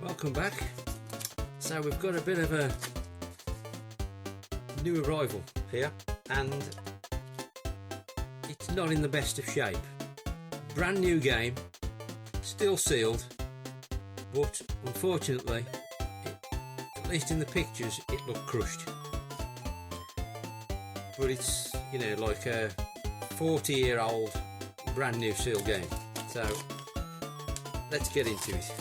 Welcome back. So we've got a bit of a new arrival here, and it's not in the best of shape. Brand new game, still sealed, but unfortunately, at least in the pictures, it looked crushed. But it's, you know, like a 40-year-old brand new sealed game. So let's get into it.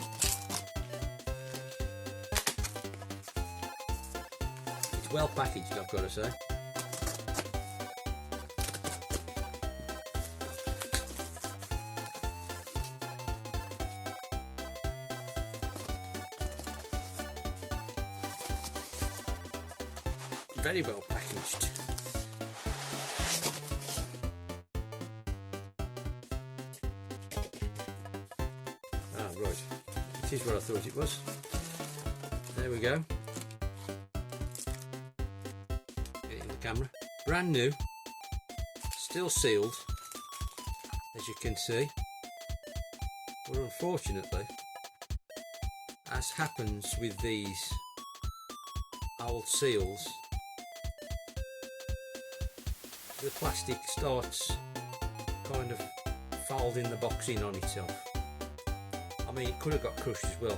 It's well packaged, I've got to say. Very well packaged. Ah, right. It is what I thought it was. There we go. Get it in the camera. Brand new. Still sealed, as you can see. But unfortunately, as happens with these old seals, the plastic starts kind of folding the box in on itself. I mean, it could have got crushed as well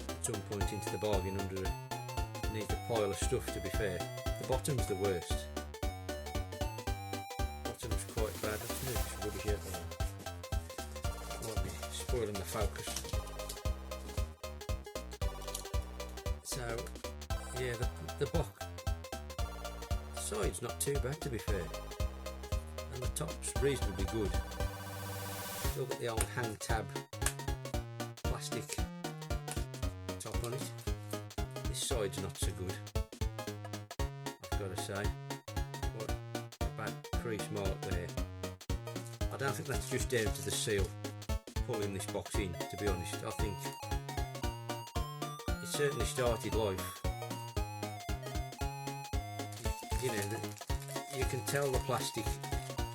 at some point into the bargain underneath a pile of stuff, to be fair. The bottom's the worst. Bottom's quite bad. Let's move this rubbish out there. Won't be spoiling the focus. So, yeah, the box side's not too bad, to be fair. And the top's reasonably good. Still got the old hang tab plastic top on it. This side's not so good, I've got to say. What a bad crease mark there. I don't think that's just down to the seal pulling this box in, to be honest. I think it certainly started life. You know, you can tell the plastic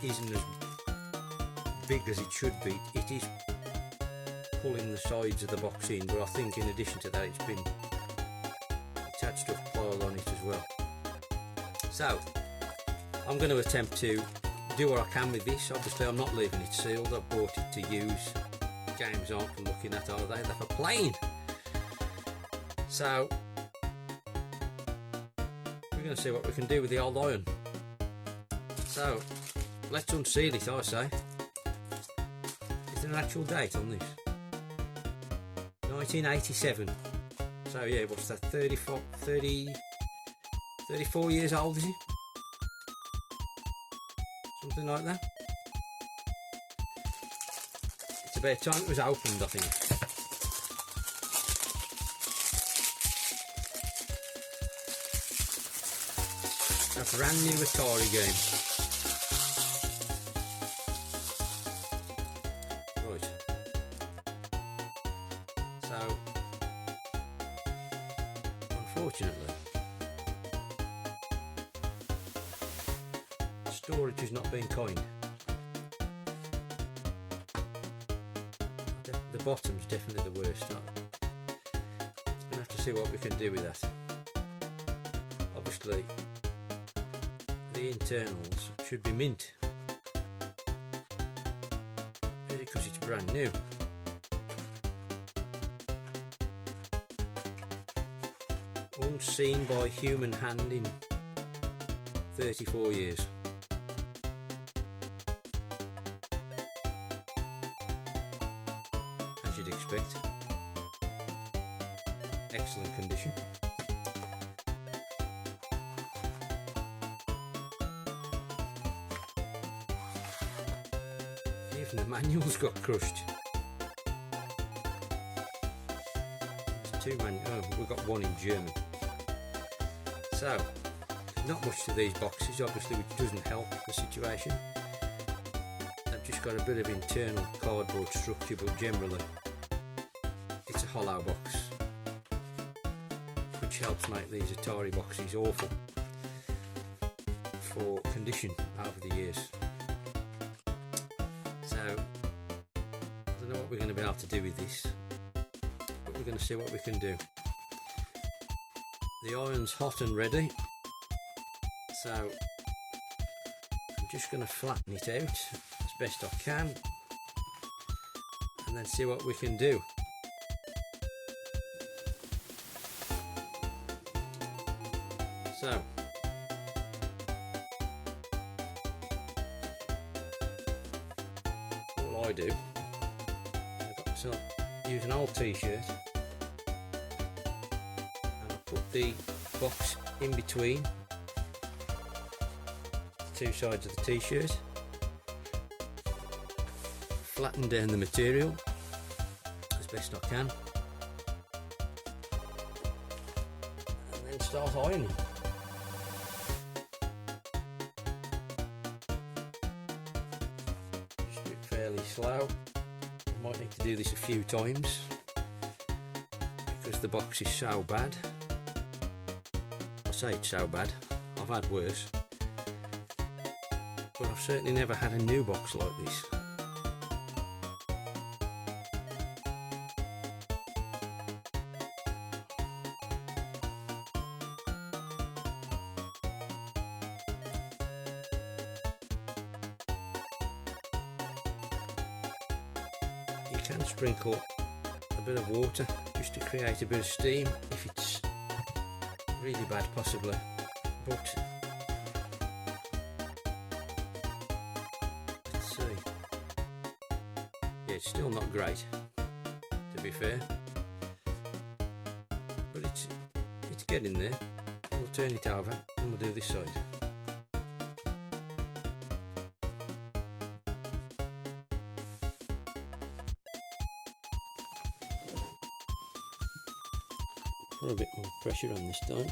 isn't as big as it should be. It is pulling the sides of the box in, but I think in addition to that, it's had stuff piled on it as well. So I'm going to attempt to do what I can with this. Obviously I'm not leaving it sealed. I've bought it to use. Games aren't for looking at, are they? They're for playing. So we're going to see what we can do with the old iron. So let's unseal it, I say. Is there an actual date on this? 1987. So yeah, what's that, 34 years old, is it? Something like that. It's about time it was opened, I think. A brand new Atari game. Right. So, unfortunately, storage has not been kind. The bottom's definitely the worst. We're going to have to see what we can do with that. Obviously, the internals should be mint, because it's brand new. Unseen by human hand in 34 years. As you'd expect. Excellent condition. Even the manuals got crushed. There's two manuals. Oh, we've got one in German. So, not much to these boxes, obviously, which doesn't help the situation. They've just got a bit of internal cardboard structure, but generally it's a hollow box. which helps make these Atari boxes awful for condition over the years. So I don't know what we're going to be able to do with this, but we're going to see what we can do. The iron's hot and ready, so I'm just going to flatten it out as best I can and then see what we can do. So all I do, I've got to use an old t-shirt and I put the box in between the two sides of the t-shirt, flatten down the material as best I can, and then start ironing. Just do it fairly slow. Might need to do this a few times because the box is so bad. I say it's so bad, I've had worse, but I've certainly never had a new box like this. You can sprinkle a bit of water just to create a bit of steam if it's really bad possibly, but let's see. Yeah, it's still not great, to be fair, but it's getting there. We'll turn it over and we'll do this side. Put a bit more pressure on this time.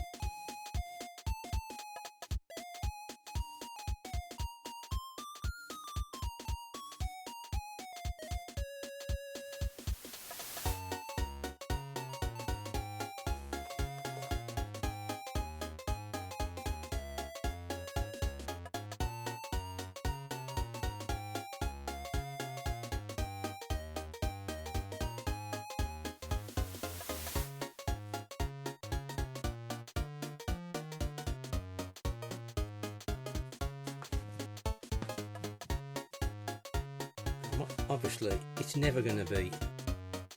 Obviously it's never going to be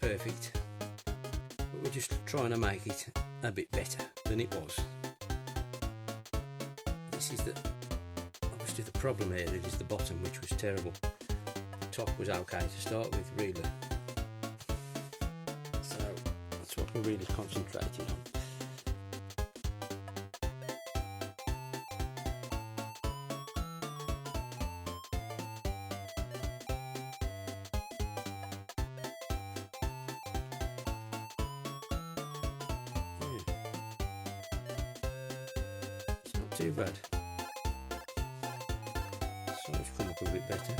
perfect, but we're just trying to make it a bit better than it was. This is obviously the problem area is the bottom, which was terrible. The top was okay to start with, really, so that's what we're really concentrating on. Too bad. So it's come up a bit better.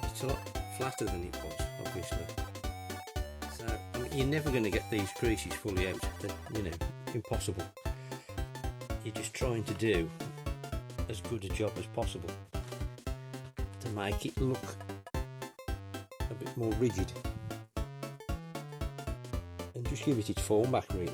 It's a lot flatter than it was, obviously. So I mean, you're never going to get these creases fully out. They're, impossible. You're just trying to do as good a job as possible to make it look a bit more rigid. Just give it its form back, really.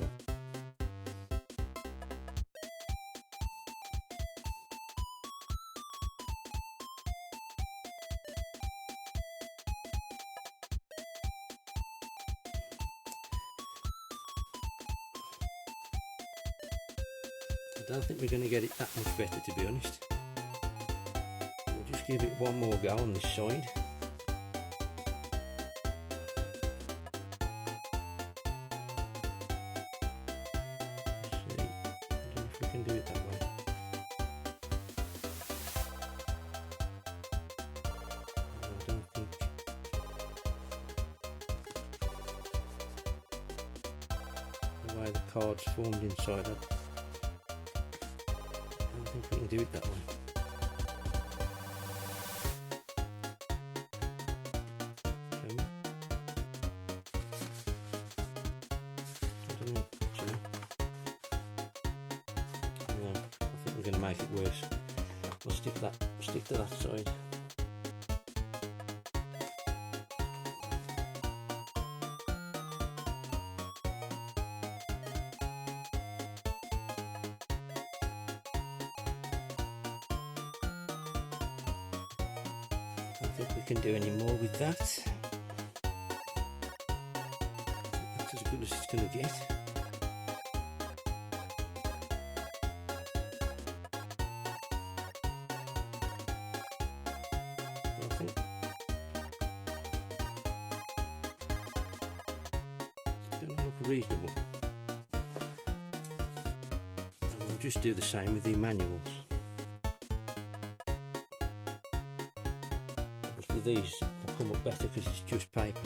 I don't think we're going to get it that much better, to be honest. We'll just give it one more go on this side. Can do it that way. I don't think the way the card's formed inside, I don't think we can do it that way. Can we? happening actually. No, I think we're going to make it worse. We'll stick to that side. I don't think we can do any more with that. That's as good as it's going to get. I think it's going to look reasonable. And we'll just do the same with the manuals. With these, they'll come up better because it's just paper.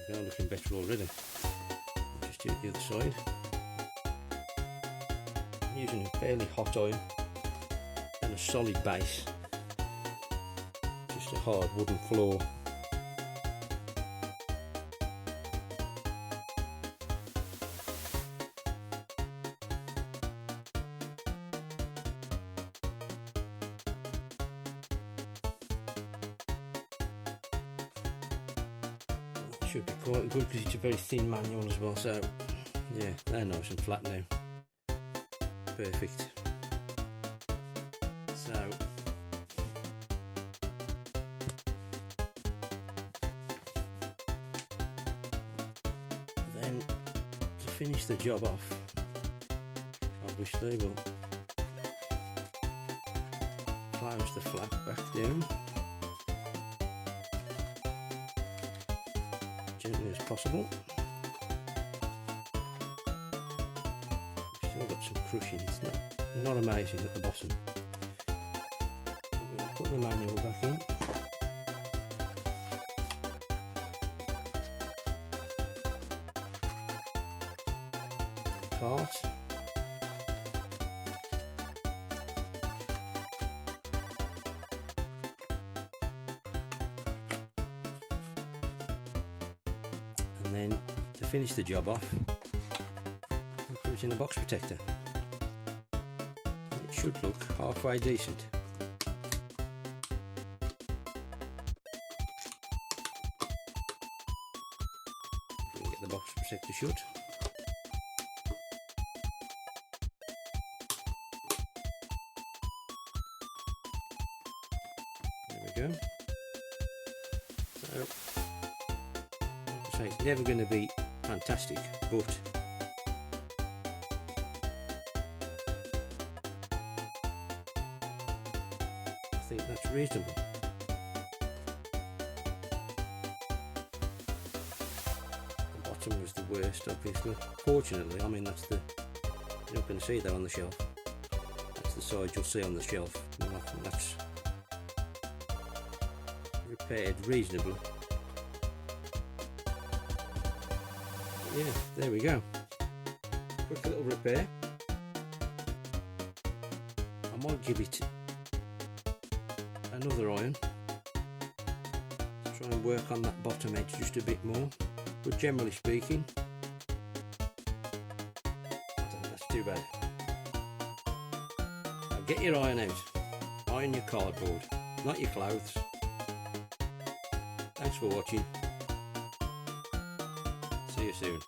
They are looking better already. I'll just do the other side. I'm using a fairly hot iron and a solid base, just a hard wooden floor. That should be quite good because it's a very thin manual as well, so yeah, they're nice and flat now. Perfect. So then to finish the job off, obviously we'll close the flap back down gently as possible. We've still got some crushing, it's not amazing at the bottom. We'll put the manual back in. Cart. And then to finish the job off, we'll put it in a box protector. It should look halfway decent. If we can get the box protector shut. There we go. So, like I say, it's never going to be fantastic, but I think that's reasonable. The bottom was the worst, obviously. Fortunately, I mean, that's the, you're not going to see that on the shelf. That's the side you'll see on the shelf. And I think that's repaired reasonably. But yeah, there we go. Quick little repair. I might give it another iron. Try and work on that bottom edge just a bit more. But generally speaking, I don't think that's too bad. Now get your iron out. Iron your cardboard, not your clothes. Thanks for watching. See you soon.